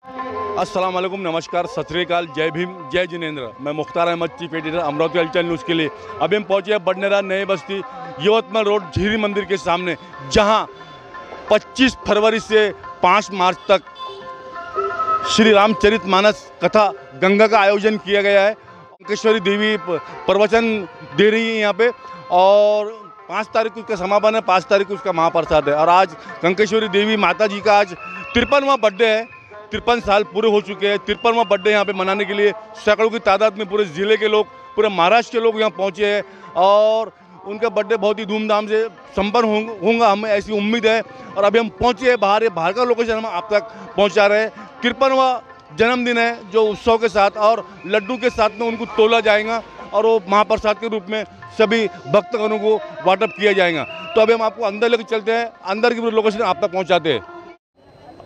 अस्सलाम वालेकुम, नमस्कार, सत श्री अकाल, जय भीम, जय जिनेंद्र। मैं मुख्तार अहमद, चीफ एडिटर, अमरावती हलचल न्यूज़ के लिए। अभी हम पहुंचे हैं बडनेरा नई बस्ती यवतमाल रोड झीरी मंदिर के सामने, जहां 25 फरवरी से 5 मार्च तक श्री रामचरितमानस कथा गंगा का आयोजन किया गया है। कंकेश्वरी देवी प्रवचन दे रही है यहाँ पे, और 5 तारीख को उसका समापन है, 5 तारीख को उसका महाप्रसाद है। और आज कंकेश्वरी देवी माता जी का आज 53वां बर्थडे है। 53 साल पूरे हो चुके हैं। 53वां बर्थडे यहाँ पे मनाने के लिए सैकड़ों की तादाद में पूरे ज़िले के लोग, पूरे महाराष्ट्र के लोग यहाँ पहुँचे हैं, और उनका बर्थडे बहुत ही धूमधाम से संपन्न होगा, हमें ऐसी उम्मीद है। और अभी हम पहुँचे हैं बाहर का लोकेशन हम आप तक पहुँचा रहे हैं। 53वां जन्मदिन है, जो उत्सव के साथ और लड्डू के साथ में उनको तोला जाएगा, और वो महाप्रसाद के रूप में सभी भक्तगणों को वाटअप किया जाएगा। तो अभी हम आपको अंदर लेकर चलते हैं, अंदर की लोकेशन आप तक पहुँचाते हैं।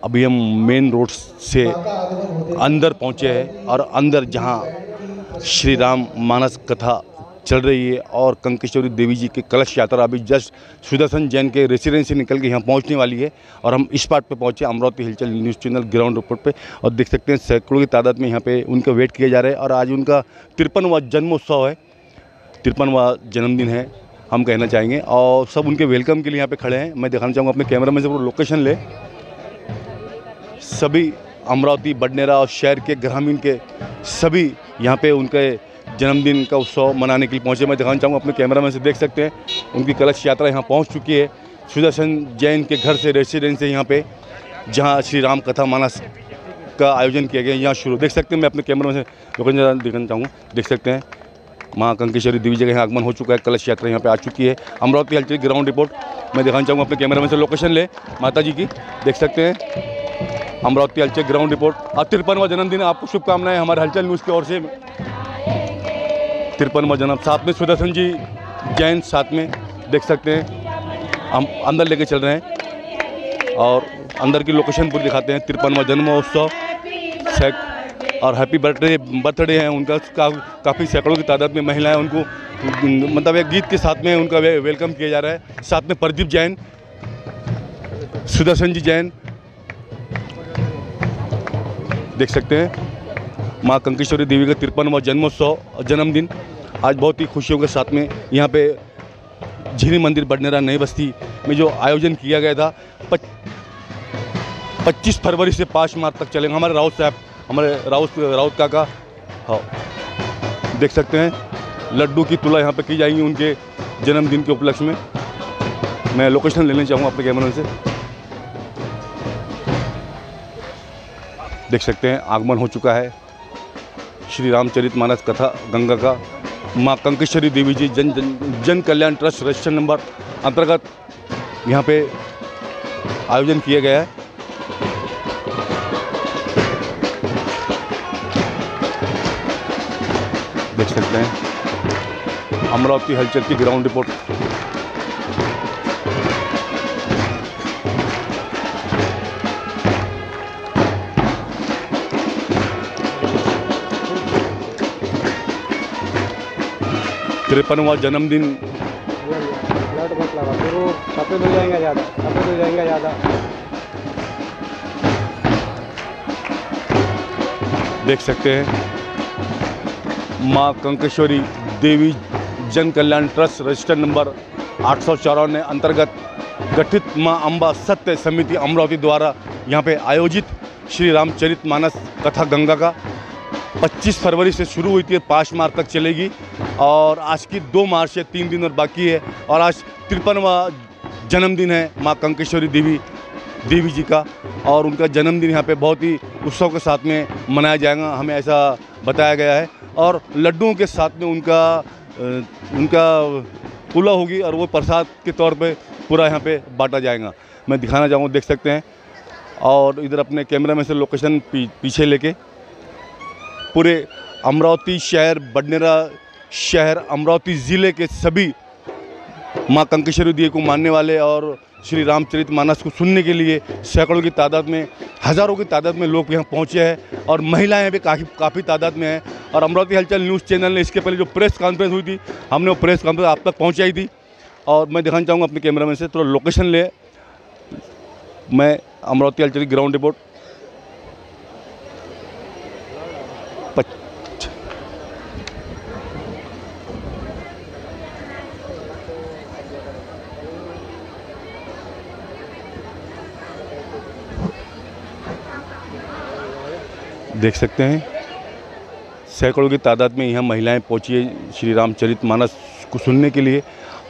अभी हम मेन रोड से अंदर पहुंचे हैं, और अंदर जहां श्री राम मानस कथा चल रही है और कंकेश्वरी देवी जी की कलश यात्रा अभी जस्ट सुदर्शन जैन के रेसिडेंस से निकल के यहाँ पहुंचने वाली है। और हम इस पार्ट पे पहुंचे, अमरावती हलचल न्यूज़ चैनल ग्राउंड रिपोर्ट पे, और देख सकते हैं सैकड़ों की तादाद में यहाँ पे उनका वेट किया जा रहा है। और आज उनका 53वां जन्मोत्सव है, 53वां जन्मदिन है हम कहना चाहेंगे, और सब उनके वेलकम के लिए यहाँ पे खड़े हैं। मैं दिखाना चाहूँगा, अपने कैमरा में से पूरा लोकेशन ले। सभी अमरावती, बडनेरा और शहर के ग्रामीण के सभी यहाँ पे उनके जन्मदिन का उत्सव मनाने के लिए पहुँचे। मैं दिखाना चाहूँगा, अपने कैमरा में से देख सकते हैं उनकी कलश यात्रा यहाँ पहुँच चुकी है सुदर्शन जैन के घर से, रेसिडेंस से, यहाँ पे जहाँ श्री राम कथा मानस का आयोजन किया गया। यहाँ शुरू देख सकते हैं, मैं अपने कैमरा में से लोकेशन दिखाना चाहूँगा, देख सकते हैं माँ कंकेश्वरी देवी जी का यहाँ आगमन हो चुका है, कलश यात्रा यहाँ पे आ चुकी है। अमरावती हलचल ग्राउंड रिपोर्ट मैं दिखाना चाहूँगा, अपने कैमरा में से लोकेशन ले माता जी की, देख सकते हैं अमरावती हलचल ग्राउंड रिपोर्ट। और 53वां जन्मदिन, आपको शुभकामनाएं हमारे हलचल न्यूज़ की ओर से। 53वां जन्म, साथ में सुदर्शन जी जैन साथ में, देख सकते हैं हम अंदर लेके चल रहे हैं और अंदर की लोकेशन पूरी दिखाते हैं। 53वां जन्मोत्सव और हैप्पी बर्थडे है उनका, काफ़ी सैकड़ों की तादाद में महिलाएं उनको मतलब एक गीत के साथ में उनका वेलकम किया जा रहा है। साथ में प्रदीप जैन, सुदर्शन जी जैन, देख सकते हैं माँ कंकेश्वरी देवी का 53वां जन्मोत्सव जन्मदिन आज बहुत ही खुशियों के साथ में यहाँ पे झीरी मंदिर बडनेरा नई बस्ती में जो आयोजन किया गया था। 25 फरवरी से 5 मार्च तक चलेगा। हमारे राउत साहब, हमारे राउत काका, हाँ देख सकते हैं लड्डू की तुला यहाँ पे की जाएंगी उनके जन्मदिन के उपलक्ष्य में। मैं लोकेशन लेना चाहूँगा अपने कैमरे से, देख सकते हैं आगमन हो चुका है श्री रामचरितमानस कथा गंगा का। माँ कंकेश्वरी देवी जी जन कल्याण ट्रस्ट रजिस्टर नंबर अंतर्गत यहाँ पे आयोजन किया गया है। देख सकते हैं अमरावती हलचल की ग्राउंड रिपोर्ट। तिरपनवां जन्मदिन, सफेद हो जाएगा ज़्यादा। देख सकते हैं माँ कंकेश्वरी देवी जन कल्याण ट्रस्ट रजिस्टर नंबर 854 अंतर्गत गठित माँ अम्बा सत्य समिति अमरावती द्वारा यहाँ पे आयोजित श्री रामचरितमानस कथा गंगा का 25 फरवरी से शुरू हुई थी, 5 मार्च तक चलेगी। और आज की 2 मार्च से 3 दिन और बाकी है, और आज 53वां जन्मदिन है माँ कंकेश्वरी देवी जी का, और उनका जन्मदिन यहाँ पे बहुत ही उत्सव के साथ में मनाया जाएगा, हमें ऐसा बताया गया है। और लड्डुओं के साथ में उनका तुला होगी, और वो प्रसाद के तौर पे पूरा यहाँ पे बांटा जाएगा। मैं दिखाना चाहूँगा, देख सकते हैं। और इधर अपने कैमरा में से लोकेशन पीछे लेके पूरे अमरावती शहर, बडनेरा शहर, अमरावती ज़िले के सभी माँ कंकेश्वरी देवी को मानने वाले और श्री रामचरितमानस को सुनने के लिए सैकड़ों की तादाद में, हज़ारों की तादाद में लोग यहाँ पहुँचे हैं, और महिलाएं भी काफ़ी तादाद में हैं। और अमरावती हलचल न्यूज़ चैनल ने इसके पहले जो प्रेस कॉन्फ्रेंस हुई थी, हमने वो प्रेस कॉन्फ्रेंस आप तक पहुँचाई थी। और मैं दिखाना चाहूँगा अपने कैमरा में से थोड़ा लोकेशन ले, मैं अमरावती हलचल ग्राउंड रिपोर्ट देख सकते हैं सैकड़ों की तादाद में यहाँ महिलाएं पहुंची है श्री रामचरितमानस को सुनने के लिए।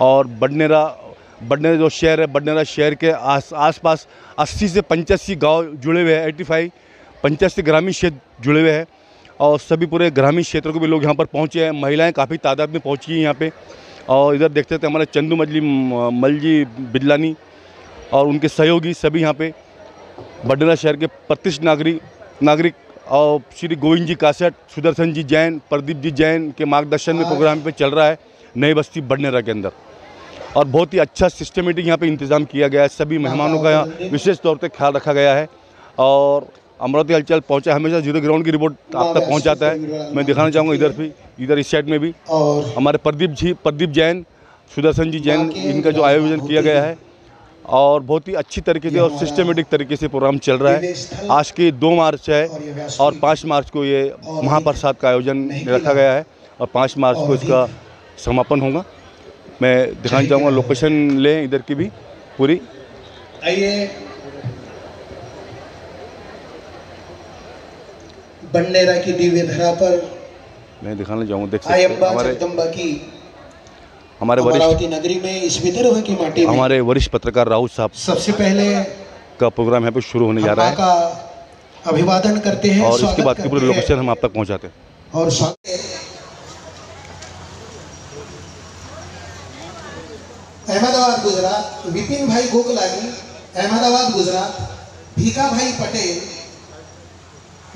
और बडनेरा जो शहर है, बडनेरा शहर के आसपास 80 से 85 गांव जुड़े हुए हैं, 85 ग्रामीण क्षेत्र जुड़े हुए हैं और सभी पूरे ग्रामीण क्षेत्रों के भी लोग यहाँ पर पहुँचे हैं। महिलाएं काफ़ी तादाद में पहुँची हैं यहाँ पे। और इधर देखते थे हमारे चंदू मलजी बिदलानी और उनके सहयोगी सभी यहाँ पे बडनेरा शहर के प्रतिष्ठित नागरिक और श्री गोविंद जी कासट, सुदर्शन जी जैन, प्रदीप जी जैन के मार्गदर्शन में प्रोग्राम पे चल रहा है नई बस्ती बडनेरा के अंदर। और बहुत ही अच्छा सिस्टमेटिक यहाँ पे इंतज़ाम किया गया है। सभी मेहमानों का यहाँ विशेष तौर पे ख्याल रखा गया है। और अमरावती हलचल पहुँचा हमेशा जीरो ग्राउंड की रिपोर्ट आप तक पहुँचाता है। मैं दिखाना चाहूँगा इधर इस साइड में भी हमारे प्रदीप जैन, सुदर्शन जी जैन, इनका जो आयोजन किया गया है और बहुत ही अच्छी तरीके से और सिस्टमेटिक तरीके से प्रोग्राम चल रहा है। आज के 2 मार्च है और 5 मार्च को ये महाप्रसाद का आयोजन रखा गया है और 5 मार्च को इसका समापन होगा। मैं दिखाना चाहूँगा, लोकेशन लें इधर की भी पूरी। आइए बडनेरा की दिव्य धरा पर मैं दिखाना चाहूँगा, देख सकते हैं हमारे अमरावती नगरी में इस विदर्भ की माटी में हमारे वरिष्ठ पत्रकार राहुल साहब सबसे पहले का प्रोग्राम यहाँ पे शुरू होने जा रहा है का अभिवादन करते हैं और इसके बाद की पूरी लोकेशन हम आप तक पहुँचाते हैं। और अहमदाबाद गुजरात विपिन भाई गोकलानी, अहमदाबाद गुजरात भीखा भाई पटेल,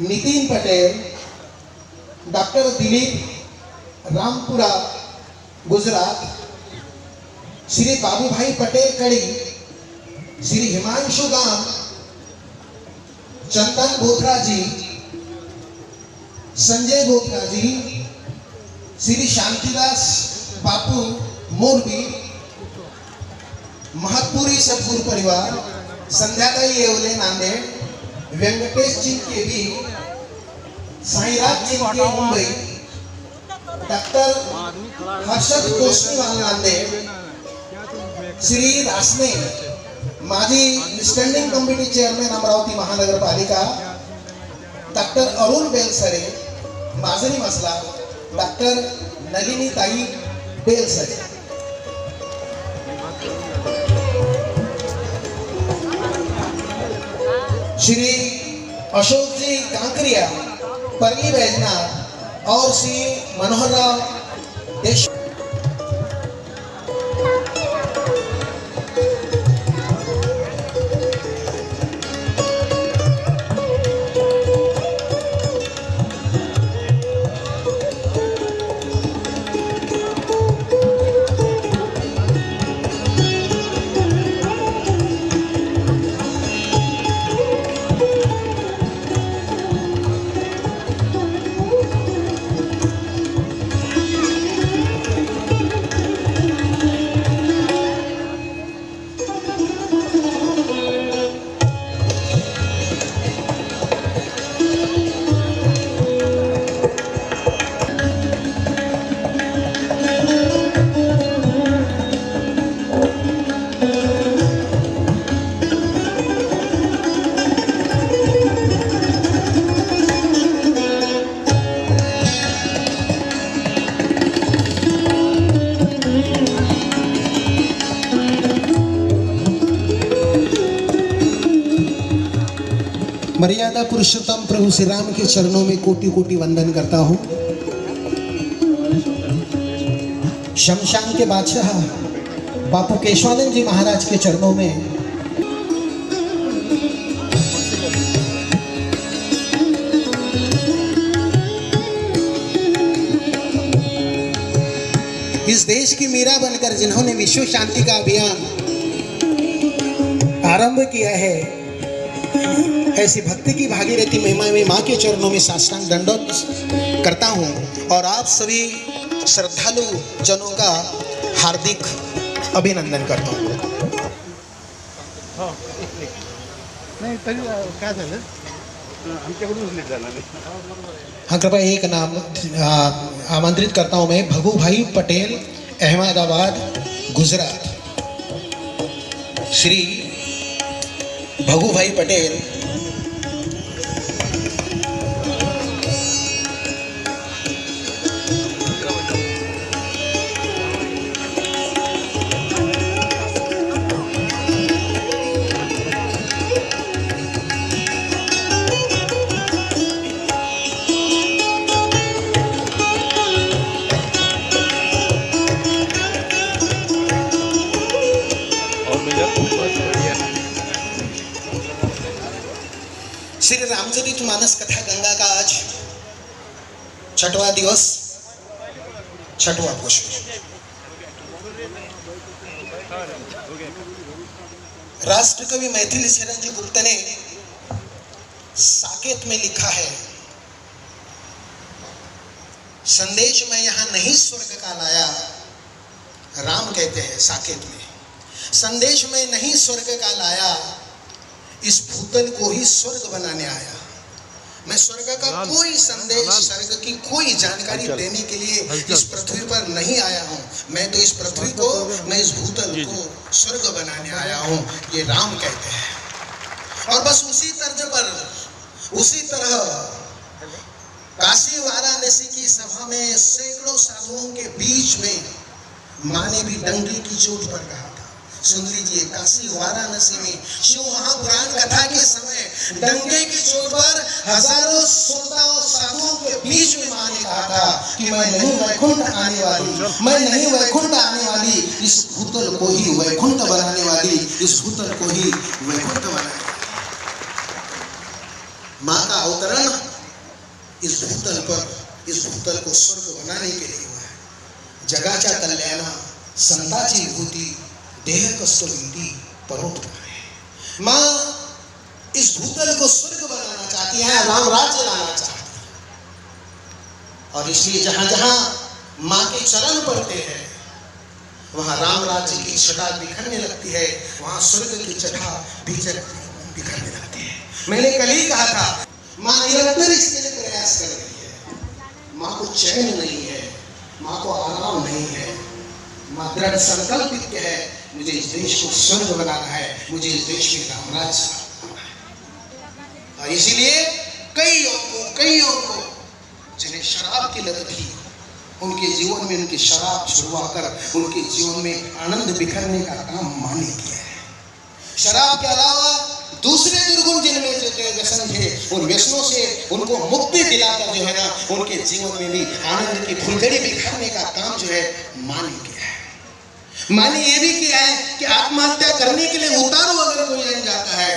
नितिन पटेल, डॉक्टर दिलीप रामपुरा गुजरात, श्री बाबू भाई पटेल कड़ी, श्री हिमांशु गाम, चंदन बोथरा जी, संजय बोथरा जी, श्री शांतिदास बापू मोरबी, महतपुरी सतगुरु परिवार, संध्याताई येवले नांदेड़, वेंकटेश जी के भी, साईराज जी के मुंबई, डॉक्टर हर्षद तोष्णीवाल नांदेड़, श्री रासने माजी स्टैंडिंग कमिटी चेयरमैन अमरावती महानगर पालिका, डॉक्टर अरुण बेलसरे माजरी मसला, डॉक्टर नलिनी ताई बेलसरे, श्री अशोक जी कांकरिया परली बैजनाथ और श्री मनोहर राव देश। मर्यादा पुरुषोत्तम प्रभु श्री राम के चरणों में कोटि कोटि वंदन करता हूँ। शमशान के बादशाह बापू केशवानंद जी महाराज के चरणों में इस देश की मीरा बनकर जिन्होंने विश्व शांति का अभियान आरंभ किया है, ऐसी भक्ति की भागीरथी महिमा में माँ के चरणों में साष्टांग दंडवत करता हूँ और आप सभी श्रद्धालु जनों का हार्दिक अभिनंदन करता हूँ। हाँ, कृपया एक नाम आमंत्रित करता हूँ मैं, भगू भाई पटेल, अहमदाबाद गुजरात। श्री भगू भाई पटेल श्री रामचरित मानस कथा गंगा का आज 6वां दिवस, 6वां पुष्प। राष्ट्रकवि मैथिली शरण गुप्त ने साकेत में लिखा है, संदेश में यहां नहीं स्वर्ग का लाया, राम कहते हैं साकेत में, संदेश में नहीं स्वर्ग का लाया, इस भूतल को ही स्वर्ग बनाने आया। मैं स्वर्ग का कोई संदेश, स्वर्ग की कोई जानकारी देने के लिए इस पृथ्वी पर नहीं आया हूं। मैं तो इस पृथ्वी को, मैं इस भूतल को स्वर्ग बनाने आया हूं, ये राम कहते हैं। और बस उसी तर्ज पर, उसी तरह काशी वाराणसी की सभा में सैकड़ों साधुओं के बीच में मां ने भी डंके की चोट पर कहा था। सुन लीजिए, काशी वाराणसी में शिव महापुराण कथा के समय डंके की चोट पर हजारों श्रोताओं साधुओं के बीच में मां ने कहा था कि मैं नहीं वैकुंठ आने वाली, मैं नहीं वैकुंठ आने वाली, इस भूतल को ही वैकुंठ बनाने वाली, इस भूतल को ही वैकुंठ बनाने वाली। मां का अवतरण इस भूतल पर, इस भूतल को स्वर्ग बनाने के लिए हुआ है। जगाच्या कल्याणा संताची भूती देह कष्टविंदी परोपकार। मां इस भूतल को स्वर्ग बनाना चाहती है, राम राज्य लाना चाहती है। और इसलिए जहां जहां मां के चरण पड़ते हैं वहां राम राज्य की छटा बिखरने लगती है, वहां स्वर्ग की छटा बिखरने लगती है। मैंने कल ही कहा था, मां निरंतर इसके लिए प्रयास कर रही है। मां को चैन नहीं है, मां को आराम नहीं है। मां दृढ़ संकल्पित है, मुझे इस देश को स्वर्ग बनाना है, मुझे इस देश में रामराज्य बनाना है। और इसीलिए कईयों को जिन्हें शराब की लत थी, उनके जीवन में उनकी शराब छुड़वाकर उनके जीवन में आनंद बिखरने का काम मां ने किया है। शराब के अलावा दूसरे दुर्गुण जिनमें जो व्यसन थे, उन व्यसनों से उनको मुक्ति दिलाकर जो है ना, उनके जीवन में भी आनंद की फुलझड़ी बिखरने का काम जो है मां ने किया है। मां ने यह भी किया है कि आत्महत्या करने के लिए उतारू अगर कोई जन जाता है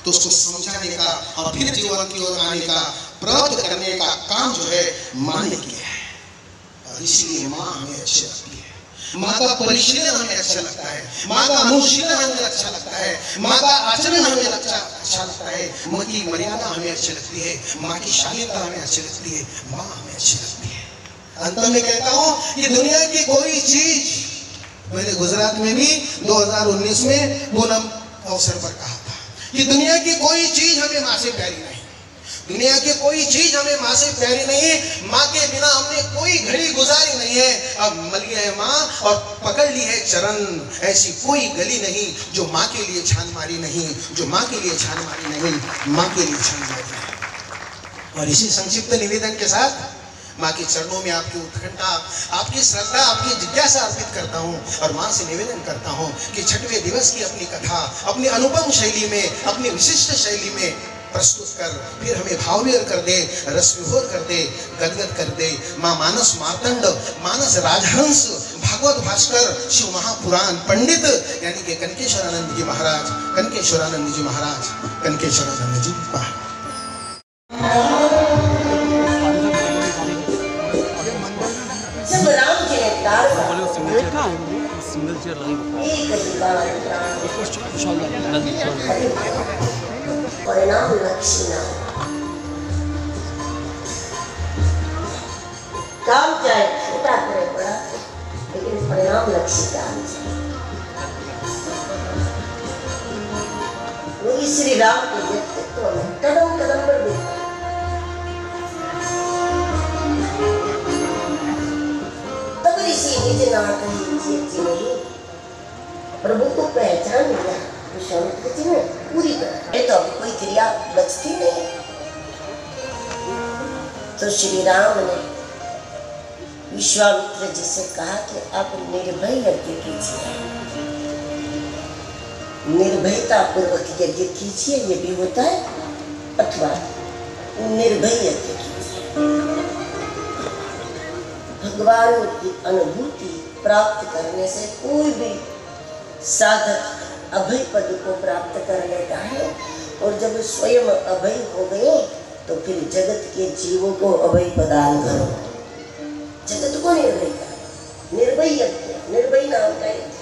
तो उसको समझाने का और फिर जीवन की ओर आने का प्रयत्न करने का काम जो है मां ने किया है। और इसलिए मां हमें अच्छी लगती है, मां का परिशीलन हमें अच्छा लगता है, मां का अनुशीलन हमें अच्छा लगता है, मां का आचरण हमें अच्छा लगता है, मां की मर्यादा हमें अच्छी लगती है, मां की शालीनता हमें अच्छी लगती है, मां हमें अच्छी लगती है। अंत में कहता हूं कि दुनिया की कोई चीज, मैंने गुजरात में भी 2019 में पूनम अवसर पर कहा था कि दुनिया की कोई चीज हमें मां से प्यारी नहीं, दुनिया की कोई चीज हमें मां से प्यारी नहीं। मां के बिना हमने कोई घड़ी गुजारी नहीं है। अब मलिया है मां और पकड़ ली है चरण, ऐसी कोई गली नहीं जो मां के लिए छान मारी नहीं, जो मां के लिए छान मारी नहीं, मां के लिए छान मारी नहीं। और इसी संक्षिप्त निवेदन के साथ मां के चरणों में आपकी उत्कंठा, आपकी श्रद्धा, आपकी जिज्ञासा अर्पित करता हूं और मां से निवेदन करता हूं कि 6वें दिवस की अपनी कथा अपनी अनुपम शैली में, अपनी विशिष्ट शैली में प्रस्तुत कर फिर हमें भावविहर कर दे, रसविभोर कर दे, गदगद कर दे। मां मानस मार्तंड, मानस राजहंस, भागवत भास्कर, शिव महापुराण पंडित यानी कि कनकेश्वरानंद जी महाराज, कनकेश्वरानंद जी महाराज, कनकेश्वरानंद जी महाराज। परिणाम लक्ष्य ना, काम चाहे छोटा करे बड़ा, लेकिन परिणाम लक्ष्य का वही श्री राम के व्यक्तित्व में कदम कदम पर देखा। तब इसी निज ना कहीं नहीं, प्रभु को पहचान लिया विश्वामित्र जी ने पूरी तरह। ये तो अभी कोई क्रिया बचती नहीं। तो श्री राम ने विश्वामित्र जी से कहा कि आप निर्भय यज्ञ कीजिए, निर्भयता पूर्वक यज्ञ कीजिए, ये भी होता है, अथवा निर्भय यज्ञ कीजिए। भगवान की अनुभूति प्राप्त करने से कोई भी साधक अभय पद को प्राप्त कर लेता है और जब स्वयं अभय हो गए तो फिर जगत के जीवों को अभय प्रदान करो। जगत को निर्भय करो, निर्भय यज्ञ, निर्भय नाम का यज्ञ,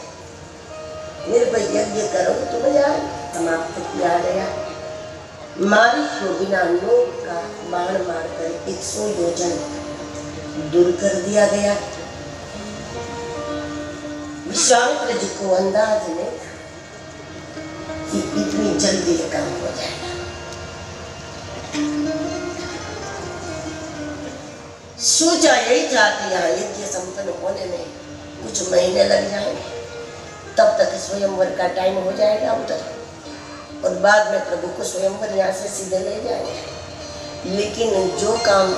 निर्भय यज्ञ करो तो मजा समाप्त किया गया। मारिश को बिना लोभ का बाण मारकर 100 योजन दूर कर दिया गया। विश्वामित्र जी को अंदाज नहीं था कि इतनी जल्दी ये काम हो जाएगा। सोचा यही था कि यहाँ यज्ञ संपन्न होने में कुछ महीने लग जाएंगे, तब तक स्वयंवर का टाइम हो जाएगा उधर, और बाद में प्रभु को स्वयंवर यहाँ से सीधे ले जाएंगे। लेकिन जो काम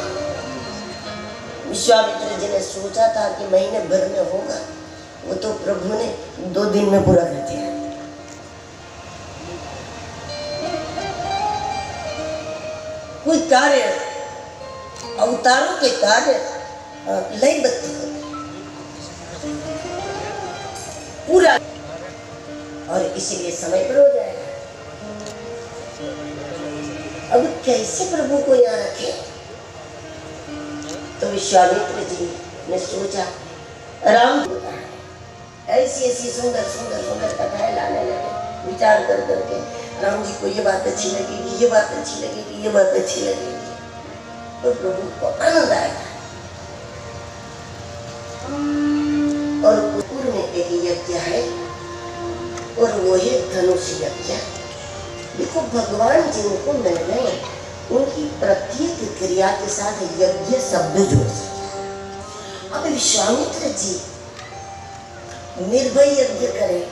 विश्वामित्र जी ने सोचा था कि महीने भर में होगा, वो तो प्रभु ने 2 दिन में पूरा कर दिया। कोई कार्य, अवतारों के कार्य लयबद्ध होते पूरा, और इसीलिए समय पर हो जाएगा। अब कैसे प्रभु को यहाँ रखे? तो विश्वामित्र जी ने सोचा, राम होता है, ऐसी ऐसी सुंदर सुंदर सुंदर कथाएं लाने लगे। विचार कर करके राम जी को ये बात अच्छी लगेगी, ये बात अच्छी लगेगी, ये बात अच्छी लगेगी, तो प्रभु को आनंद आएगा। और पूर्व में एक यज्ञ है, और वो है धनुष यज्ञ। देखो भगवान जिनको मिल गए उनकी प्रत्येक क्रिया के साथ यज्ञ शब्द जोड़ सकते। अब विश्वामित्र जी निर्भय यज्ञ करें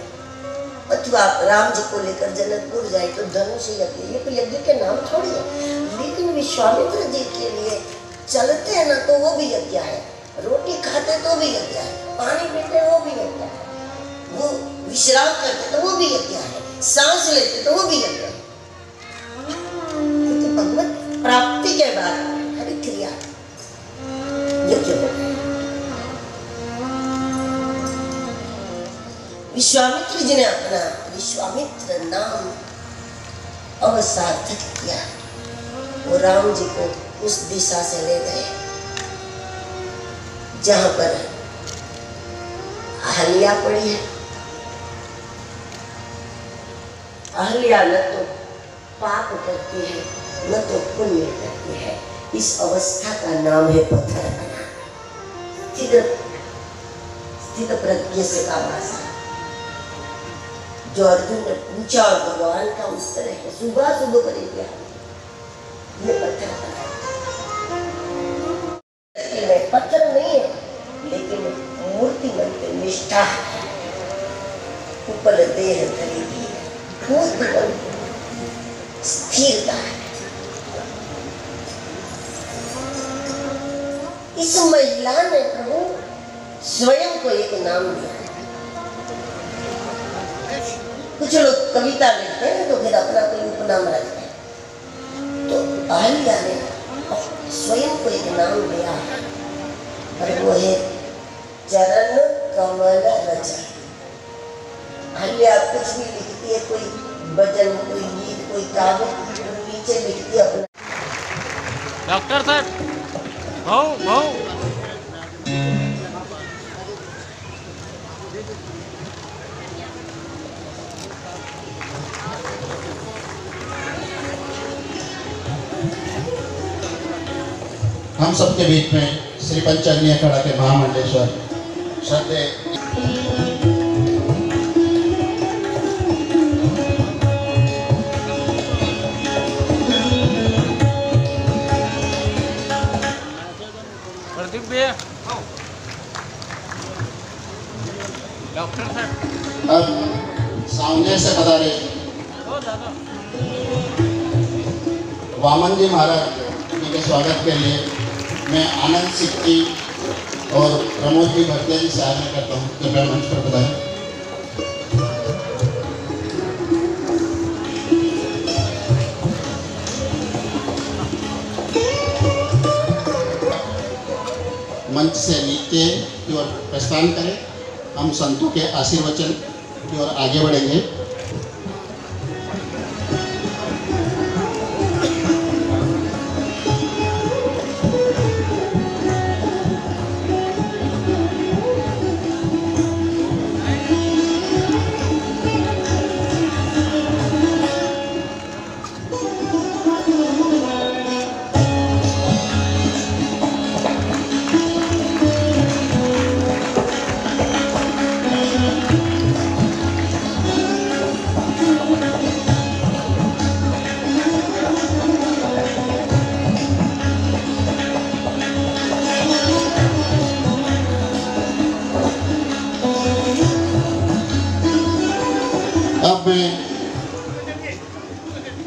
अथवा राम जी को लेकर जनकपुर जाए तो धनुष यज्ञ, ये तो यज्ञ के नाम थोड़ी है। लेकिन विश्वामित्र जी के लिए चलते हैं ना तो वो भी यज्ञ है, रोटी खाते तो भी यज्ञ है, पानी पीते वो भी यज्ञ है, वो विश्राम करते तो वो भी यज्ञ है, सांस लेते तो वो भी यज्ञ है। क्योंकि भगवत प्राप्ति के बाद हर क्रिया यज्ञ होता है। विश्वामित्र जी ने अपना विश्वामित्र नाम अवसार्थक किया। वो राम जी को उस दिशा से ले गए जहां पर अहल्या पड़ी है। अहल्या न तो पाप करती है न तो पुण्य करती है। इस अवस्था का नाम है पत्थर बना, स्थित प्रज्ञ से का वासा। जो अर्जुन ने पूछा और भगवान का उत्तर है, सुबह सुबह कर दिया, ये पत्थर बना। पत्थर नहीं है लेकिन मूर्ति मन पे निष्ठा है। उपल देह धरेगी, ठोस मन स्थिरता है। इस महिला ने प्रभु स्वयं को एक नाम दिया। कुछ लोग कविता लिखते हैं तो फिर अपना कोई उपनाम रखते हैं, तो अहल्या ने स्वयं को एक नाम दिया और वो है चरण कमल रचन। अहल्या कुछ भी लिखती है, कोई भजन, कोई गीत, कोई काव्य, तो नीचे लिखती है अपना। डॉक्टर साहब भाऊ हम सबके बीच में श्री पंचाग्नि अखाड़ा के महामंडलेश्वर श्रद्धेय प्रदीप भैया, डॉक्टर साहब अब सामने से पधारे वामन जी महाराज जी के स्वागत के लिए मैं आनंद सिक्की और प्रमोद जी भरतिया जी से आग्रह करता हूँ कृपया मंच पर बताएं। मंच से नृत्य की ओर प्रस्थान करें। हम संतों के आशीर्वचन की ओर आगे बढ़ेंगे।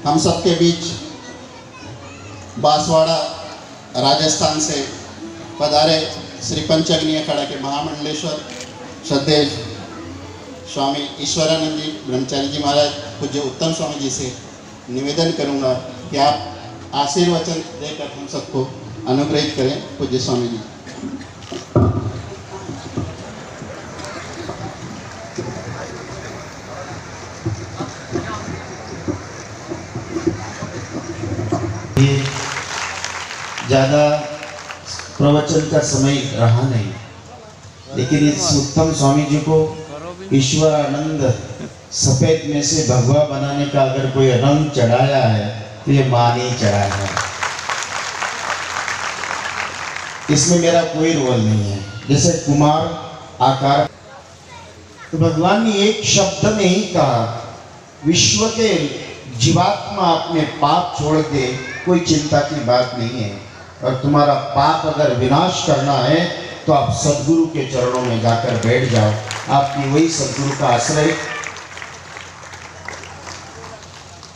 हम सबके बीच बांसवाड़ा राजस्थान से पधारे श्री पंचअग्नि अखाड़ा के महामंडलेश्वर श्रद्धेय स्वामी ईश्वरानंद जी ब्रह्मचारी जी महाराज पूज्य उत्तम स्वामी जी से निवेदन करूंगा कि आप आशीर्वचन देकर हम सबको अनुग्रहित करें। पूज्य स्वामी जी। ज़्यादा प्रवचन का समय रहा नहीं, लेकिन इस उत्तम स्वामी जी को ईश्वरानंद सफेद में से भगवा बनाने का अगर कोई रंग चढ़ाया है तो ये मां ने चढ़ाया है। इसमें मेरा कोई रोल नहीं है। जैसे कुमार आकार, तो भगवान ने एक शब्द में ही कहा, विश्व के जीवात्मा अपने पाप छोड़ के कोई चिंता की बात नहीं है, और तुम्हारा पाप अगर विनाश करना है तो आप सद्गुरु के चरणों में जाकर बैठ जाओ। आपकी वही सद्गुरु का आश्रय।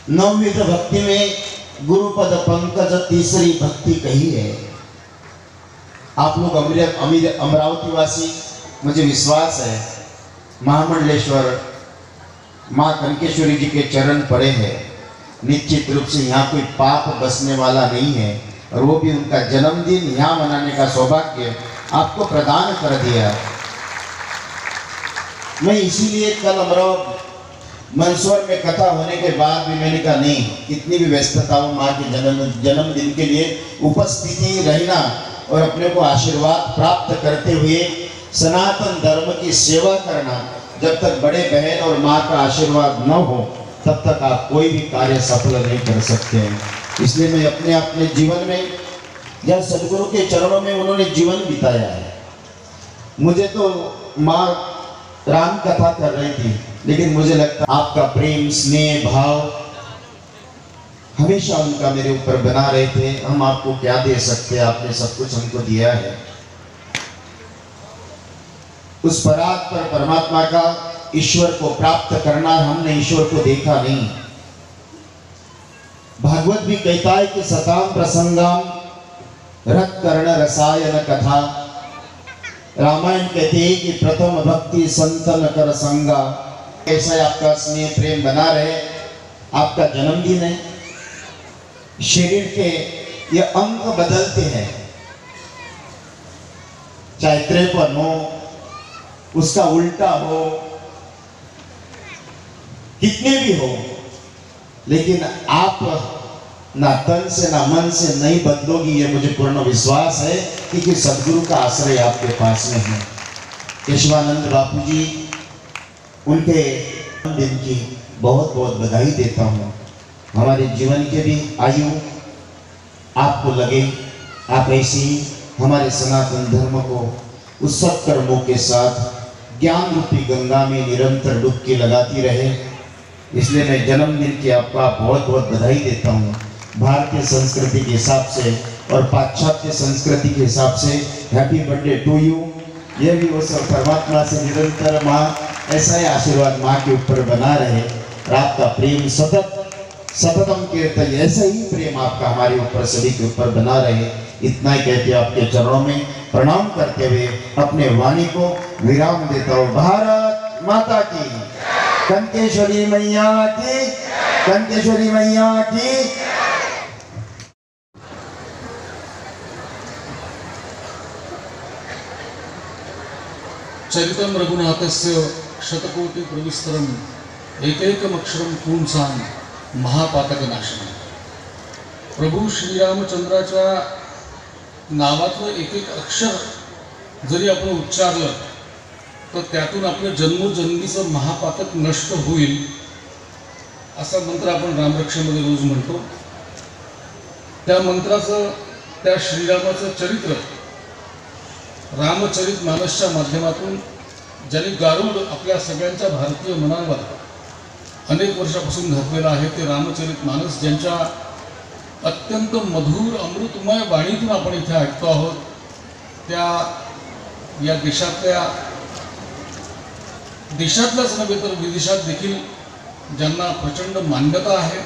नवविध भक्ति में गुरुपद पंकज तीसरी भक्ति कही है। आप लोग अमरावती वासी, मुझे विश्वास है महामंडलेश्वर माँ कनकेश्वरी जी के चरण पड़े हैं। निश्चित रूप से यहाँ कोई पाप बसने वाला नहीं है, और वो भी उनका जन्मदिन यहाँ मनाने का सौभाग्य आपको प्रदान कर दिया। मैं इसीलिए कल अमरावती मंदसौर में कथा होने के बाद भी मैंने कहा नहीं, कितनी भी व्यस्तता हो, माँ के जन्मदिन के लिए उपस्थिति रहना और अपने को आशीर्वाद प्राप्त करते हुए सनातन धर्म की सेवा करना। जब तक बड़े बहन और माँ का आशीर्वाद न हो तब तक आप कोई भी कार्य सफल नहीं कर सकते हैं। इसलिए मैं अपने जीवन में, जब सदगुरु के चरणों में उन्होंने जीवन बिताया है, मुझे तो माँ राम कथा कर रही थी, लेकिन मुझे लगता आपका प्रेम स्नेह भाव हमेशा उनका मेरे ऊपर बना रहे थे। हम आपको क्या दे सकते हैं, आपने सब कुछ हमको दिया है। उस परात्पर परमात्मा का ईश्वर को प्राप्त करना, हमने ईश्वर को देखा नहीं। भागवत भी कहता है कि सताम प्रसंगम रक्त कर्ण रसायन कथा। रामायण कहते हैं कि प्रथम भक्ति संतन कर संगा। ऐसा आपका स्नेह प्रेम बना रहे। आपका जन्मदिन है, शरीर के ये अंग बदलते हैं, चाहे त्रेपन हो, उसका उल्टा हो, कितने भी हो, लेकिन आप ना तन से ना मन से नहीं बदलोगी, ये मुझे पूर्ण विश्वास है, क्योंकि सदगुरु का आश्रय आपके पास में है। केशवानंद बापू जी, उनके दिन की बहुत बहुत बधाई देता हूँ। हमारे जीवन के भी आयु आपको लगे, आप ऐसी हमारे सनातन धर्म को उस सत्कर्मों के साथ ज्ञान रूपी गंगा में निरंतर डुबकी लगाती रहे। इसलिए मैं जन्मदिन की आपका बहुत बहुत बधाई देता हूँ। भारतीय संस्कृति के हिसाब से और पाश्चात्य संस्कृति के हिसाब से हैप्पी बर्थडे टू यू। ये भी वो सब परमात्मा से निरंतर माँ ऐसा ही आशीर्वाद माँ के ऊपर बना रहे, और आपका प्रेम सततम कीर्तन, ऐसा ही प्रेम आपका हमारे ऊपर सभी के ऊपर बना रहे। इतना ही कहते आपके चरणों में प्रणाम करते हुए अपने वाणी को विराम देता हूँ। भारत माता की, कनकेश्वरी मैया की, कनकेश्वरी मैया की। चरितम रघुनाथस्य शतकोटि प्रविस्तरम एकैकमक्षरम पुंसां महापातकनाशनम। प्रभू श्रीरामचंद्राच्या नावातलं एक एक अक्षर जरी आपण उच्चारलं तर त्यातून आपलं जन्मोजन्मीचं महापातक नष्ट होईल, असा मंत्र आपण रामरक्षेमध्ये रोज म्हणतो। त्या मंत्राचं, त्या श्रीरामाचं चरित्र रामचरित मानसच्या माध्यमातून ज्यांनी गारुड आपल्या सगळ्यांच्या भारतीय मनावर अनेक वर्षापासून घातलेलं आहे, ते रामचरित मानस ज्यांच्या अत्यंत मधुर अमृतमय वाणीतून आपण इथे ऐकतो आहोत, त्या या देशातल्याच नव्हे तर विदेशात देखील ज्यांना प्रचंड मान्यता आहे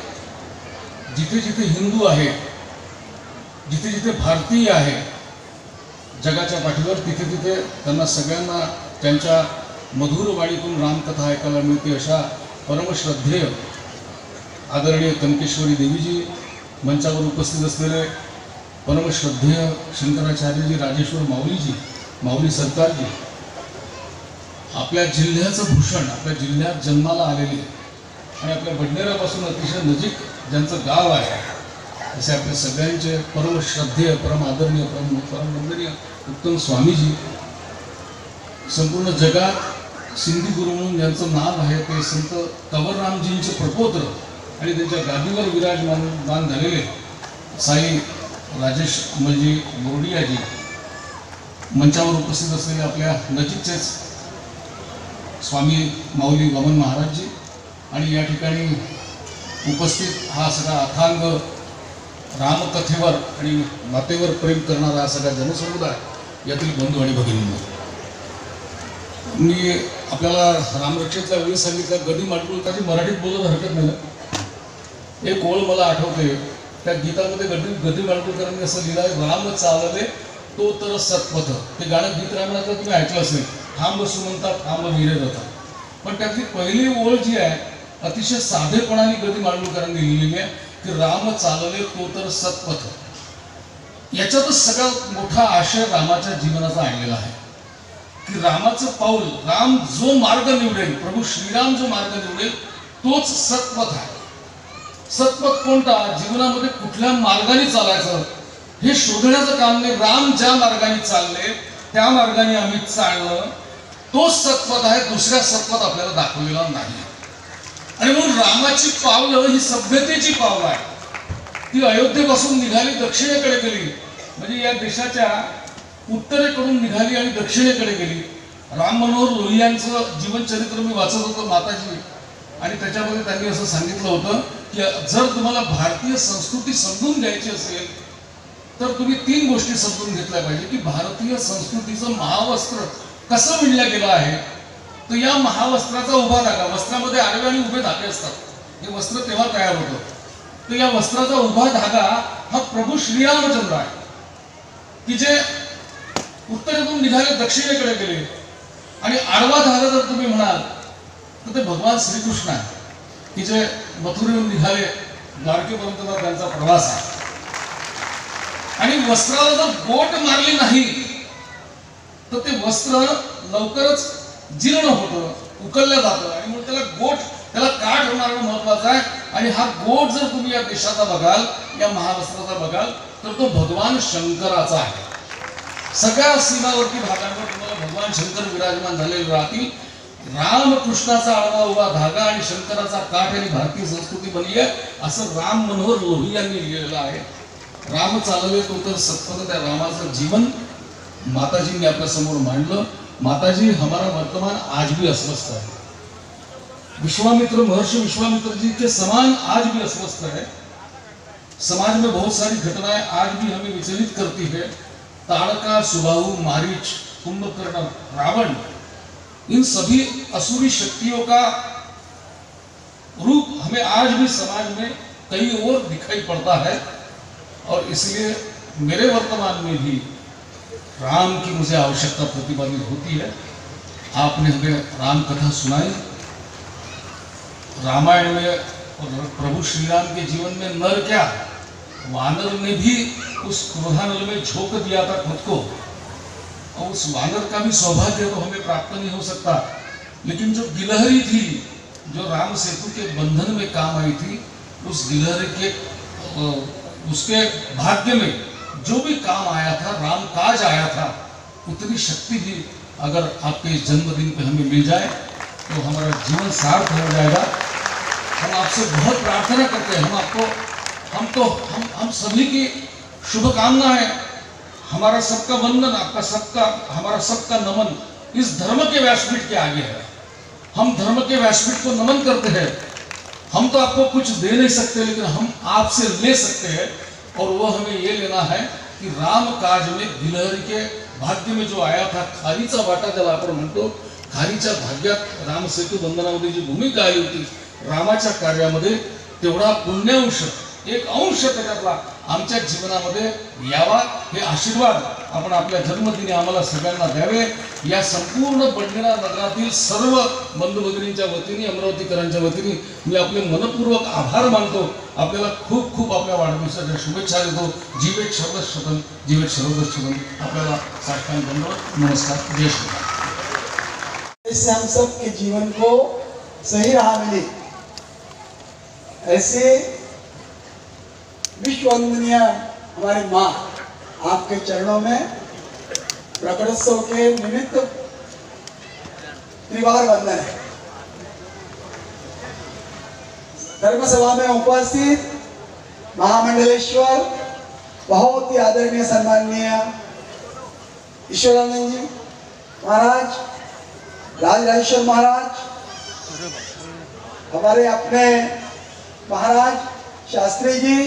जिथे जिथे हिंदू आहे, जिथे जिथे भारतीय आहे जगाच्या पाठीवर, तिथे तिथे त्यांना सगळ्यांना त्यांच्या मधुर वाणीतून रामकथा ऐकायला मिळते. अशा परमश्रद्धेय आदरणीय कनकेश्वरी देवीजी, मंचावर उपस्थित असलेले परमश्रद्धेय शंकराचार्यजी, राजेश्वर माऊलीजी, माऊली सरकारजी, आपल्या जिल्ह्याचं भूषण, आपल्या जिल्ह्यात जन्माला आलेले आणि आपल्या बडनेरापासून अतिशय नजीक ज्यांचं गाव आहे, असे आपल्या सगळ्यांचे परमश्रद्धेय, परम आदरणीय, परम वंदनीय उत्तम स्वामीजी, संपूर्ण जगात सिंधी गुरु म्हणून ज्यांचं नाव आहे ते संत कंवररामजींचे प्रपौत्र आणि त्यांच्या गादीवर विराजमान झालेले साई राजेश अमलजी बोर्डियाजी, मंचावर उपस्थित असलेले आपल्या नजीकचेच स्वामी माऊली वामन महाराजजी, आणि या ठिकाणी उपस्थित हा सगळा अथांग रामकथेवर आणि मातेवर प्रेम करणारा हा सगळा जनसमुदाय, यातील बंधू आणि भगिनींनो, मी आपल्याला रामरक्षेतल्या वेळी सांगितलं, गदी माडगुळकरची मराठीत बोलत हरकत नाही. एक ओळ मला आठवते, त्या गीतामध्ये गदी माडगुळकरांनी असं लिहिलं आहे, राम चालले तो तर सत्पथ. ते गाणं गीत रामनाचं तुम्ही ऐकलं असेल, थांब सुमंता थांब विरे रथ. पण त्यातली पहिली ओळ जी आहे अतिशय साधेपणाने गदी माडगुळकरांनी लिहिलेली आहे की राम चालले तो तर सत्पथ. याच्यातच सगळ्यात मोठा आशय रामाच्या जीवनाचा आणलेला आहे की रामाचं पाऊल, राम जो मार्ग निवडेल, प्रभू श्रीराम जो मार्ग निवडेल तोच सत्पथ आहे. सत्पथ कोणता, जीवनामध्ये कुठल्या मार्गाने चालायचं हे शोधण्याचं काम नाही. राम ज्या मार्गाने चालले त्या मार्गाने आम्ही चाललं, तोच सत्पथ आहे, दुसऱ्या सत्पथ आपल्याला दाखवलेला नाही. आणि म्हणून रामाची पावलं ही सभ्यतेची पावलं आहे. ती अयोध्येपासून निघाली, दक्षिणेकडे गेली, म्हणजे या देशाच्या उत्तरेकडून निघाली आणि दक्षिणेकडे गेली. राम मनोहर लोहियांचं जीवनचरित्र मी वाचत होतो माताजी, आणि त्याच्यामध्ये त्यांनी असं सांगितलं होतं की जर तुम्हाला भारतीय संस्कृती समजून घ्यायची असेल तर तुम्ही 3 गोष्टी समजून घेतल्या पाहिजे की भारतीय संस्कृतीचं महावस्त्र कसं विणलं गेलं आहे. तर या महावस्त्राचा उभा धागा, वस्त्रामध्ये आडवे आणि उभे धागे असतात, हे वस्त्र तेव्हा तयार होतं. तर या वस्त्राचा उभा धागा हा प्रभू श्रीरामचंद्र आहे की जे उत्तरेतून निघाले, दक्षिणेकडे गेले. आणि आडवा धागा जर तुम्ही म्हणाल तर ते भगवान श्रीकृष्ण आहे की जे मथुरेहून निघाले, द्वारकेपर्यंतचा त्यांचा प्रवास आहे. आणि वस्त्राला जर गोट मारली नाही तर ते वस्त्र लवकरच जीर्ण होतं, उकललं जातं, आणि म्हणून त्याला गोट, त्याला काठ होणारं महत्वाचं आहे. आणि हा गोट जर तुम्ही या देशाचा बघाल, या महावस्त्राचा बघाल, तर तो भगवान शंकराचा आहे. सगळ्या सीमावर्ती भागांवर तुम्हाला भगवान शंकर विराजमान झालेले राहतील. रामकृष्णाचा आडवा उभा धागा आणि शंकराचा काठ आणि भारतीय संस्कृती बनली आहे, असं राम मनोहर लोही यांनी लिहिलेलं आहे. राम चालले तो तर सत्पथ, त्या रामाचं जीवन माताजींनी आपल्या समोर मांडलं. माताजी, हमारा वर्तमान आज भी अस्वस्थ है. विश्वामित्र, महर्षि विश्वामित्र जी के समान आज भी अस्वस्थ है. समाज में बहुत सारी घटनाएं आज भी हमें विचलित करती है. ताड़का, सुबाहु, मारीच, कुंभकर्ण, रावण, इन सभी असुरी शक्तियों का रूप हमें आज भी समाज में कहीं और दिखाई पड़ता है. और इसलिए मेरे वर्तमान में भी राम की मुझे आवश्यकता प्रतिपादित होती है. आपने हमें राम कथा सुनाई. रामायण में प्रभु श्री राम के जीवन में नर क्या, वानर ने भी उस क्रोधानल में झोंक दिया था खुद को, और उस वानर का भी सौभाग्य तो हमें प्राप्त नहीं हो सकता. लेकिन जो गिलहरी थी, जो राम सेतु के बंधन में काम आई थी, उस गिलहरी के उसके भाग्य में जो भी काम आया था, राम काज आया था, उतनी शक्ति भी अगर आपके इस जन्मदिन पे हमें मिल जाए तो हमारा जीवन सार्थ हो जाएगा. हम आपसे बहुत प्रार्थना करते हैं, हम आपको हम सभी की शुभकामना है. हमारा सबका वंदन, हमारा सबका नमन इस धर्म के व्यासपीठ के आगे है. हम धर्म के व्यासपीठ को नमन करते हैं. हम तो आपको कुछ दे नहीं सकते, लेकिन हम आपसे ले सकते हैं, और वो हमें ये लेना है कि राम काज में गिलहरी के भाग्य में जो आया था, खारीचा वाटा ज्याला आपण म्हणतो, खारीच्या भाग्यात राम सेतू बंधनामध्ये जी भूमिका आली होती, रामाच्या कार्यामध्ये तेवढा पुण्यांश एक अंश त्याच्यातला आमच्या जीवनामध्ये यावा, हे आशीर्वाद आपण आपल्या जन्मदिनी आम्हाला सगळ्यांना द्यावे. या संपूर्ण बडनेरा नगरातील सर्व बंधू भगिनींच्या वतीने, अमरावतीकरांच्या वतीने मी आपले मनपूर्वक आभार मानतो. आपल्याला खूप खूप आपल्या वाढदिवसाच्या शुभेच्छा देतो. जीवेत शरद शतम, जीवेत शरद शतम. आपल्याला साष्टांग दंडवत, नमस्कार, जय श्री. इससे हम सब के जीवन को सही राह मिले, ऐसे विश्ववंदनीय हमारी माँ आपके चरणों में प्रकटोत्सव के निमित्त त्रिवार वंदन है. धर्म सभा में उपस्थित महामंडलेश्वर, बहुत ही आदरणीय सम्माननीय ईश्वरानंद जी महाराज, राजराजेश्वर महाराज, हमारे अपने महाराज शास्त्री जी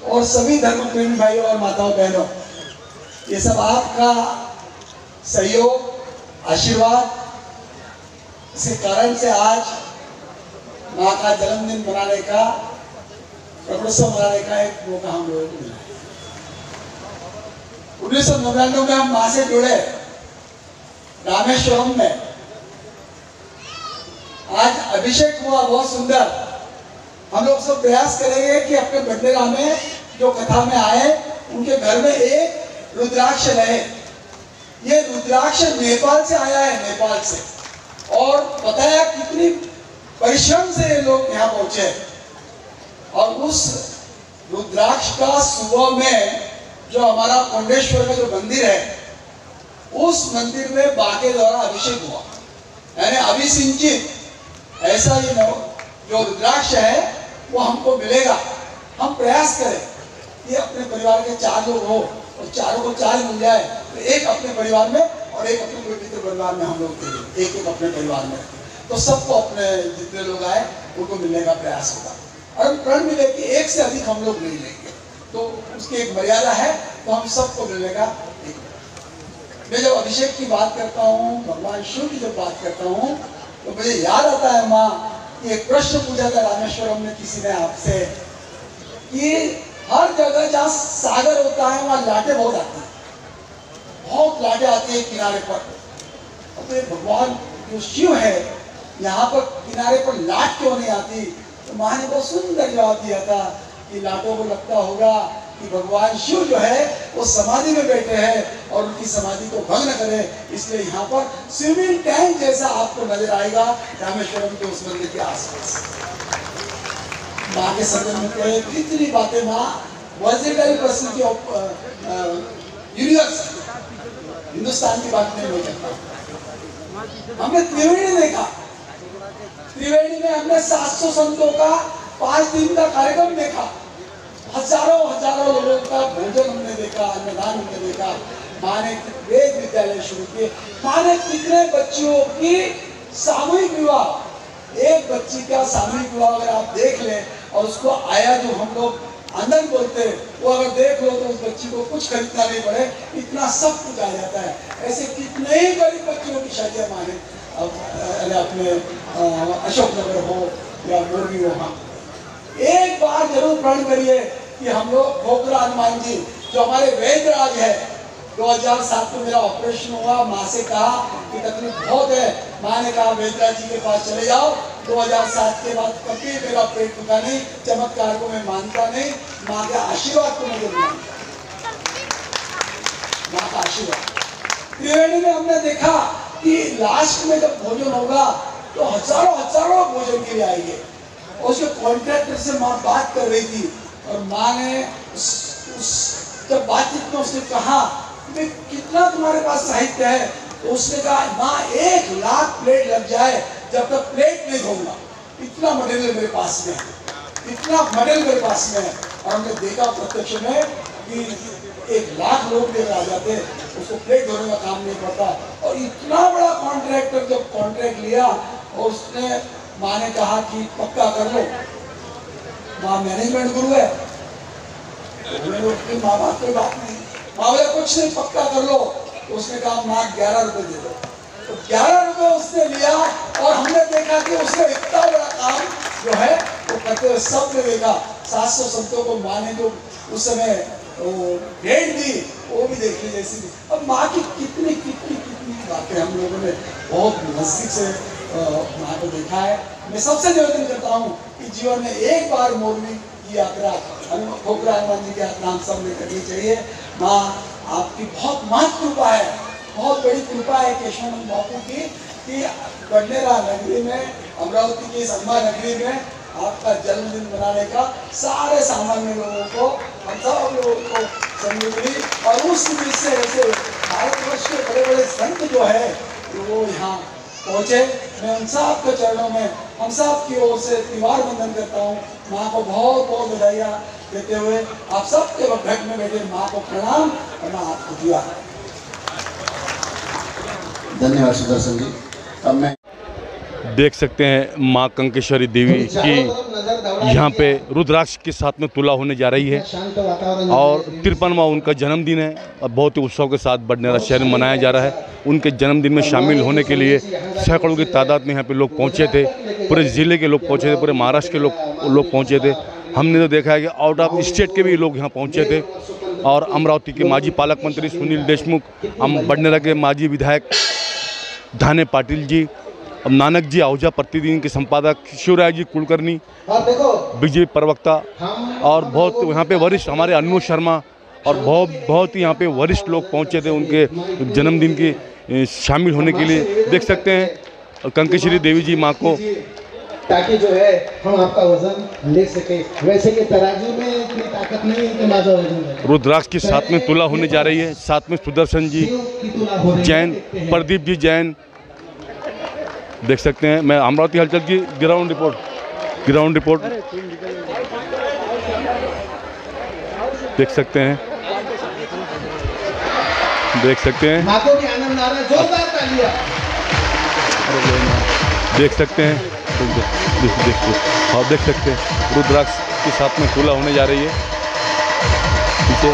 और सभी धर्म प्रेमी भाइयों और माताओं बहनों, ये सब आपका सहयोग, आशीर्वाद, इसी कारण से आज माँ का जन्मदिन मनाने का, प्रकटोत्सव मनाने का एक मौका हम लोगों को मिला है. 1999 में हम माँ से जुड़े रामेश्वरम में. आज अभिषेक हुआ बहुत सुंदर. हम लोग सब प्रयास करेंगे कि अपने बडनेरा में जो कथा में आए उनके घर में एक रुद्राक्ष रहे. ये रुद्राक्ष नेपाल से आया है, नेपाल से, और बताया कितनी परिश्रम से ये लोग यहाँ पहुंचे. और उस रुद्राक्ष का सुबह में जो हमारा कोंडेश्वर का जो मंदिर है, उस मंदिर में बाके द्वारा अभिषेक हुआ, यानी अभिसिंचित. ऐसा ये जो रुद्राक्ष है वो हमको मिलेगा. हम प्रयास करें कि अपने परिवार के 4 लोग हो और चारों को 4 मिल जाए, तो एक अपने परिवार में और एक अपने कोई मित्र परिवार में हम लोग दे दें, एक एक अपने परिवार में, तो सबको अपने जितने लोग आए उनको मिलने का प्रयास होगा. और हम प्रण मिले कि एक से अधिक हम लोग नहीं लेंगे, तो उसकी एक मर्यादा है, तो हम सबको मिलने का. मैं जब अभिषेक की बात करता हूँ, भगवान शिव की जब बात करता हूँ, तो मुझे याद आता है माँ कि एक प्रश्न पूछा था रामेश्वरम में किसी ने आपसे कि हर जगह जहाँ सागर होता है वहाँ लाटे बहुत आती है, बहुत लाटे आती है किनारे पर. तो ये भगवान जो शिव है यहाँ पर किनारे पर लाट क्यों नहीं आती? तो माँ ने बहुत सुंदर जवाब दिया था कि लाटों को लगता होगा कि भगवान शिव जो है वो समाधि में बैठे हैं और उनकी समाधि को भंग न करे, इसलिए यहाँ पर स्विमिंग टैंक जैसा आपको नजर आएगा रामेश्वरम के उस मंदिर के आसपास. माँ के संदर्भ में कितनी बातें माँ versatile personality of universe, Hindustan की बात नहीं करता. हमने त्रिवेणी देखा, त्रिवेणी में हमने 700 संतों का 5 दिन का कार्यक्रम देखा. हजारों लोगों का भोजन हमने देखा, अन्नदान हमने देखा. माँ ने वेद विद्यालय शुरू किए. माँ ने कितने बच्चियों की सामूहिक विवाह, एक बच्ची का सामूहिक विवाह अगर आप देख लें और उसको आया जो हम लोग आनंद बोलते हैं, वो अगर देख लो तो उस बच्ची को कुछ खरीदना नहीं पड़े, इतना सब कुछ आ जाता है. ऐसे कितने ही गरीब बच्चियों की शादियाँ माँ ने अपने अशोकनगर हो या मोरबी हो. एक बार जरूर प्रण करिए कि हम लोग खोखरा हनुमान जी जो हमारे वैद्यराज है, 2007 में मेरा ऑपरेशन हुआ. माँ से कहा कि तकलीफ बहुत है. माँ ने कहा वैद्यराज जी के पास चले जाओ. 2007 के बाद कभी मेरा पेट दुखा नहीं. चमत्कार को मैं मानता नहीं, माँ के आशीर्वाद को मैं जरूर मानता. माँ का आशीर्वाद. त्रिवेणी में हमने देखा कि लास्ट में जब भोजन होगा तो हजारों भोजन के लिए आएंगे. और उसके कॉन्ट्रैक्टर से माँ बात कर रही थी और माँ ने जब बातचीत में उसने कहा कि कितना तुम्हारे पास साहित्य है, तो उसने कहा माँ 1 लाख प्लेट लग जाए जब तक प्लेट नहीं धोऊंगा. इतना मटेरियल मेरे पास में है, इतना मटेरियल मेरे पास में है. और हमने देखा प्रत्यक्ष में कि 1 लाख लोग लेकर आ जाते, उसको प्लेट धोने का काम नहीं पड़ता. और इतना बड़ा कॉन्ट्रैक्टर जब कॉन्ट्रैक्ट लिया और उसने, माँ ने कहा कि पक्का कर लो. माँ मैनेजमेंट गुरु है, माँ बाप कोई बात नहीं, माँ बोले कुछ नहीं पक्का कर लो. तो उसने कहा माँ 11 रुपए दे दो. तो 11 रुपए उसने लिया और हमने देखा कि उसने इतना बड़ा काम जो है वो करते हुए सबने देखा। 700 संतों को माँ ने जो उस समय भेंट दी वो भी देखने जैसी थी। अब माँ की कितनी कितनी कितनी बातें हम लोगों ने बहुत नजदीक से माँ को देखा है। मैं सबसे निवेदन करता हूँ कि जीवन में एक बार मोरनी की यात्रा खोखरा हनुमान जी की यात्रा हम सब ने करनी चाहिए। माँ आपकी बहुत महत्व कृपा है, बहुत बड़ी कृपा है केशवानंद बापू की कि बडनेरा नगरी में, अमरावती की इस अम्बा नगरी में आपका जन्मदिन मनाने का सारे सामान्य लोगों को, हम सब लोगों को संधि मिली। और उस दिन से ऐसे भारतवर्ष के बड़े बड़े संत जो है वो यहाँ पहुँचे। मैं उन सब के चरणों में हम सब की ओर से त्योहार वंदन करता हूँ। माँ को बहुत बहुत बधाइयाँ देते हुए आप सबके भक्त में बैठे माँ को प्रणाम और माँ आपको दिया। धन्यवाद सुदर्शन जी। अब मैं देख सकते हैं माँ कंकेश्वरी देवी की यहाँ पे रुद्राक्ष के साथ में तुला होने जा रही है और 53वां उनका जन्मदिन है और बहुत ही उत्सव के साथ बडनेरा शहर में मनाया जा रहा है। उनके जन्मदिन में शामिल होने के लिए सैकड़ों की तादाद में यहाँ पे लोग पहुँचे थे। पूरे ज़िले के लोग पहुँचे थे, पूरे महाराष्ट्र के लोग पहुँचे थे। हमने तो देखा है कि आउट ऑफ स्टेट के भी लोग यहाँ पहुँचे थे। और अमरावती के माजी पालक मंत्री सुनील देशमुख, बडनेरा के माजी विधायक धाने पाटिल जी, अब नानक जी आहूजा प्रतिदिन के संपादक शिवराय जी कुलकर्णी, बीजेपी प्रवक्ता और बहुत यहाँ पे वरिष्ठ हमारे अन्नू शर्मा और बहुत ही यहाँ पे वरिष्ठ लोग पहुँचे थे उनके जन्मदिन के शामिल होने के लिए। देख सकते हैं कंकेश्वरी देवी जी माँ को, ताकि जो है हम आपका वजन ले सके। वैसे कि तराजू में इतनी ताकत नहीं है कि माझा वजन। रुद्राक्ष के साथ में तुला होने जा रही है, साथ में सुदर्शन जी जैन, प्रदीप जी जैन। देख सकते हैं मैं अमरावती हलचल की ग्राउंड रिपोर्ट देख सकते हैं माँ को भी आनंद आ रहा है, जोरदार तालियां। देख सकते हैं देख सकते हैं रुद्राक्ष के साथ में तुला होने जा रही है पीछे।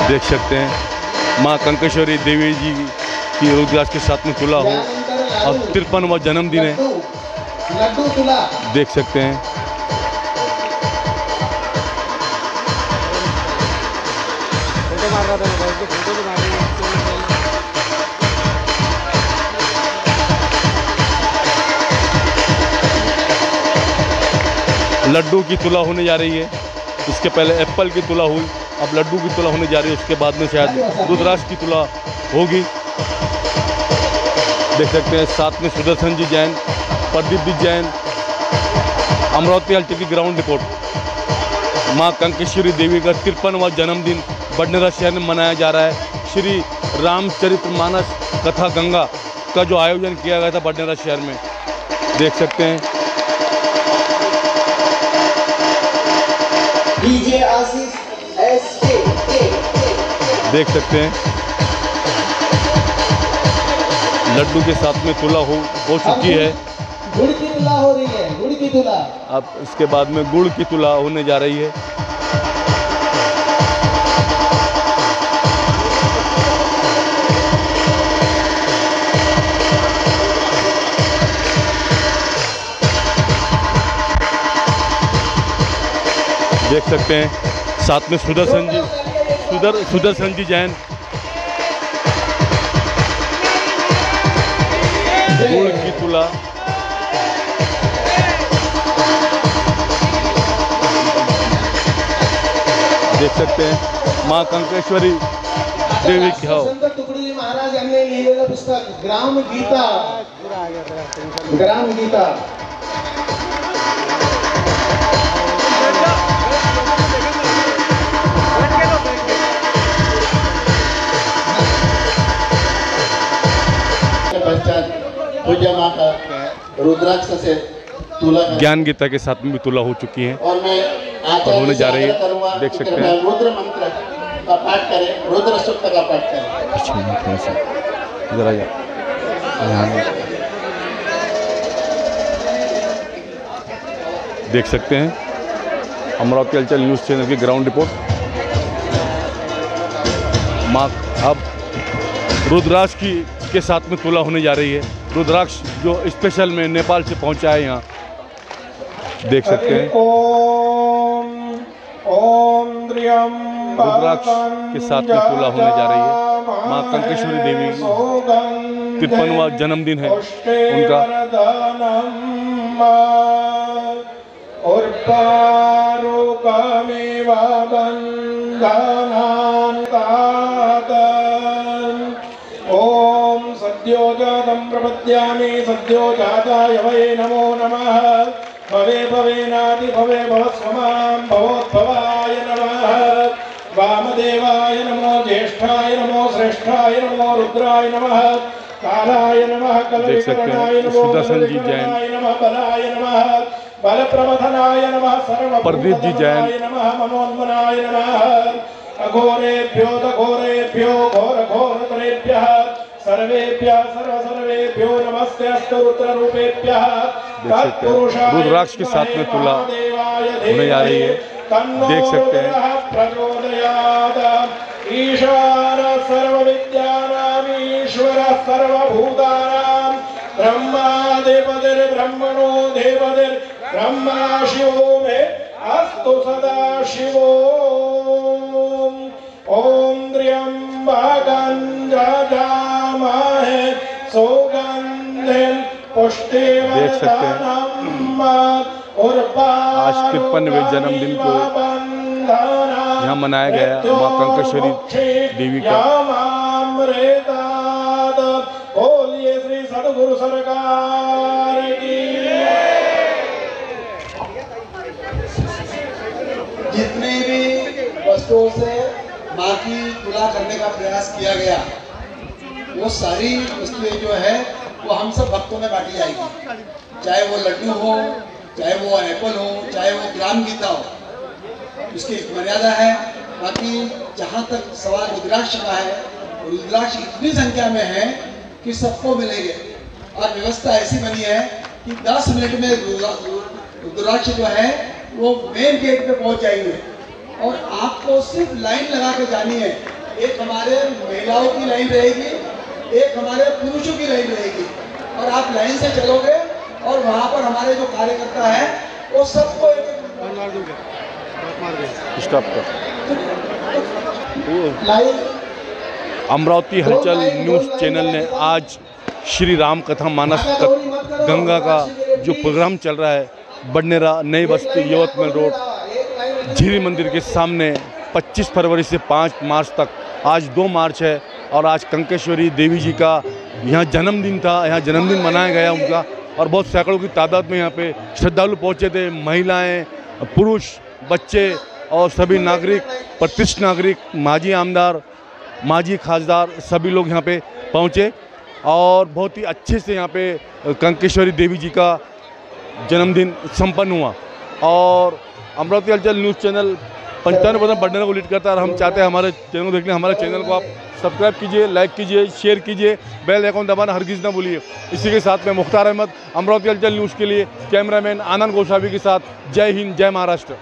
देख सकते हैं माँ कंकेश्वरी देवी जी की रुद्राक्ष के साथ में तुला हो और 53वां जन्मदिन है। लड्डू तुला देख सकते हैं। लड्डू की तुला होने जा रही है। इसके पहले एप्पल की तुला हुई, अब लड्डू की तुला होने जा रही है। उसके बाद में शायद रुद्राक्ष की तुला होगी। देख सकते हैं साथ में सुदर्शन जी जैन, प्रदीप जी जैन। अमरावती हलचल की ग्राउंड रिपोर्ट। माँ कंकेश्वरी देवी का 53वां जन्मदिन बडनेरा शहर में मनाया जा रहा है। श्री रामचरितमानस कथा गंगा का जो आयोजन किया गया था बडनेरा शहर में, देख सकते हैं। डीजे आशीष देख सकते हैं लड्डू के साथ में तुला हो चुकी है। गुड़ की तुला हो रही है, गुड़ की तुला। अब इसके बाद में गुड़ की तुला होने जा रही है। देख सकते हैं साथ में सुदर्शन जी जैन, गुड़ की तुला। देख सकते हैं माँ कंकेश्वरी देवी की हो। तुकड़ी महाराज यांनी लिहिलेलं पुस्तक ग्राम गीता पूज्य माँ का रुद्राक्ष से तुला ज्ञान गीता के साथ में भी तुला हो चुकी है और मैं और होने जा रही है। देख सकते हैं रुद्र मंत्र का पाठ करें, रुद्र सूक्त का पाठ करें। थोड़ा सा इधर आ जाओ। देख सकते हैं अमरावती हलचल न्यूज़ चैनल की ग्राउंड रिपोर्ट। माँ अब रुद्राक्ष के साथ में तुला होने जा रही है। रुद्राक्ष जो स्पेशल में नेपाल से पहुंचा है यहाँ, देख सकते हैं। रुद्राक्ष के साथ में तुला होने जा रही है। माँ कंकेश्वरी देवी 53वां जन्मदिन है उनका। और पारुकामेवा बन्धनान्तादन्। ओम सद्यो जातं प्रपद्यामि सद्यो जाताय वै नमो नमः। भवे भवेनादि भवे भवस्वमां भवोद्भवाय नमः। वामदेवाय नमो ज्येष्ठाय नमो श्रेष्ठाय नमो रुद्राय नमः। कालाय नमः कलविकरणाय नमो कलविकरणाय नमः बलाय नमः बल प्रवधनाय नमः सर्वप्रदीपनाय नमः मनोन्मनाय नमः। अघोरेभ्यो दघोरेभ्यो घोर घोरतरेभ्यः सर्वेभ्यः सर्वेभ्यो नमस्ते अस्तु रुद्ररूपेभ्यः। रुद्राक्ष के साथ में तुला होने जा रही है, देख सकते हैं। प्रचोदयात् ईशान सर्वविद्यानां ईश्वर सर्वभूतानां ब्रह्मा देवतिर्ब्रह्मणो देवतिर्ब्रह्मा शिवो मे अस्तु सदा शिवो। ओम त्र्यंबकं यजामहे सुगंधिं देख सकते हैं। आज 53वें जन्मदिन को यहाँ मनाया गया माँ कंकेश्वरी देवी का। बोलिए श्री सद्गुरु सरकार की। जितने भी वस्तुओं से माँ की तुला करने का प्रयास किया गया, वो सारी वस्तुएं जो है वो हम सब भक्तों में बांटी जाएगी। चाहे वो लड्डू हो, चाहे वो एप्पल हो, चाहे वो ग्राम गीता हो, उसकी एक मर्यादा है। बाकी जहाँ तक सवाल रुद्राक्ष का है, रुद्राक्ष इतनी संख्या में है कि सबको मिलेंगे। और व्यवस्था ऐसी बनी है कि 10 मिनट में रुद्राक्ष जो है वो मेन गेट पे पहुंच जाएंगे और आपको सिर्फ लाइन लगा के जानी है। एक हमारे महिलाओं की लाइन रहेगी, एक हमारे पुरुषों की लाइन रहेगी, और आप लाइन से चलोगे और वहाँ पर हमारे जो कार्यकर्ता है वो सबको स्टॉप कर। अमरावती हलचल न्यूज़ चैनल ने आज श्री राम कथा मानस गंगा का जो प्रोग्राम चल रहा है बडनेरा नई बस्ती यवतमाल रोड झीरी मंदिर के सामने 25 फरवरी से 5 मार्च तक, आज 2 मार्च है और आज कंकेश्वरी देवी जी का यहाँ जन्मदिन था। यहाँ जन्मदिन मनाया गया उनका और बहुत सैकड़ों की तादाद में यहाँ पे श्रद्धालु पहुँचे थे। महिलाएं, पुरुष, बच्चे और सभी नागरिक, प्रतिष्ठित नागरिक, माजी आमदार, माजी खासदार सभी लोग यहाँ पे पहुँचे और बहुत ही अच्छे से यहाँ पे कंकेश्वरी देवी जी का जन्मदिन संपन्न हुआ। और अमरावती हलचल न्यूज़ चैनल 95% बडनेरा को लीड करता है और हम चाहते हैं हमारे चैनल को देखने हमारे चैनल को आप सब्सक्राइब कीजिए, लाइक कीजिए, शेयर कीजिए, बेल आइकन दबाना हरगिज़ ना भूलिए। इसी के साथ में मुख्तार अहमद, अमरावती हलचल न्यूज़ के लिए कैमरामैन आनंद गोस्वामी के साथ। जय हिंद, जय महाराष्ट्र।